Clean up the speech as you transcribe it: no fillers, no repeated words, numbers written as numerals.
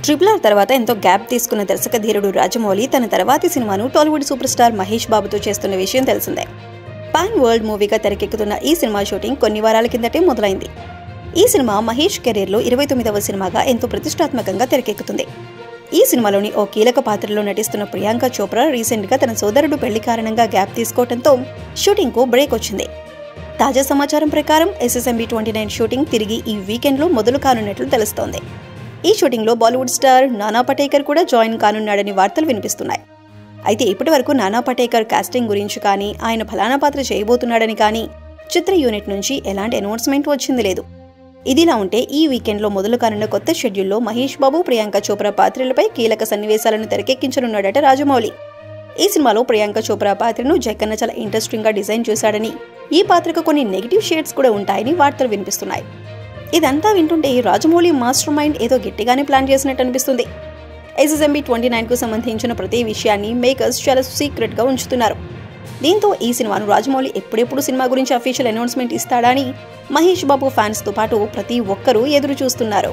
Triple R తర్వాత ఎంతో gap తీసుకున్న దర్శక ధీరుడు రాజమౌళి తన తర్వాతి సినిమాను టాలీవుడ్ సూపర్ స్టార్ మహేష్ బాబుతో చేస్తున్న విషయం తెలిసిందే. పాన్ వరల్డ్ మూవీగా తెరకెక్కుతున్న ఈ సినిమా షూటింగ్ కొన్ని వారాల కిందటే మొదలైంది. ఈ సినిమా మహేష్ కెరీర్లో 29వ సినిమాగా ఎంతో ప్రతిష్టాత్మకంగా తెరకెక్కుతుంది. ఈ సినిమాలోని ఓ కీలక పాత్రలో నటిస్తున్న ప్రియాంక చోప్రా రీసెంట్గా తన సోదరుడు పెళ్లి కారణంగా గ్యాప్ తీసుకోవడంతో షూటింగ్కు బ్రేక్ వచ్చింది. తాజా సమాచారం ప్రకారం SSMB 29 షూటింగ్ తిరిగి ఈ వీకెండ్లో మొదలు కానున్నట్లు తెలుస్తోంది. ఈ షూటింగ్లో బాలీవుడ్ స్టార్ నానా పటేకర్ కూడా జాయిన్ కానున్నాడని వార్తలు వినిపిస్తున్నాయి. అయితే ఇప్పటి వరకు నానా పటేకర్ కాస్టింగ్ గురించి కానీ, ఆయన ఫలానా పాత్ర చేయబోతున్నాడని కానీ చిత్ర యూనిట్ నుంచి ఎలాంటి అనౌన్స్మెంట్ వచ్చింది లేదు. ఇదిలా ఉంటే ఈ వీకెండ్లో మొదలు కానున్న కొత్త షెడ్యూల్లో మహేష్ బాబు, ప్రియాంక చోప్రా పాత్రలపై కీలక సన్నివేశాలను తెరకెక్కించనున్నాడట రాజమౌళి. ఈ సినిమాలో ప్రియాంక చోప్రా పాత్రను జక్కన్న చాలా ఇంట్రెస్టింగ్ గా డిజైన్ చేశాడని, ఈ పాత్రకు కొన్ని నెగిటివ్ షేడ్స్ కూడా ఉంటాయని వార్తలు వినిపిస్తున్నాయి. ఇదంతా వింటుంటే రాజమౌళి మాస్టర్ మైండ్ ఏదో గట్టిగానే ప్లాన్ చేసినట్టు అనిపిస్తుంది. SSMB 29కు సంబంధించిన ప్రతి విషయాన్ని మేకర్స్ చాలా సీక్రెట్ గా ఉంచుతున్నారు. దీంతో ఈ సినిమాను రాజమౌళి ఎప్పుడెప్పుడు సినిమా గురించి అఫీషియల్ అనౌన్స్మెంట్ ఇస్తాడా అని మహేష్ బాబు ఫ్యాన్స్ తో పాటు ప్రతి ఒక్కరూ ఎదురు చూస్తున్నారు.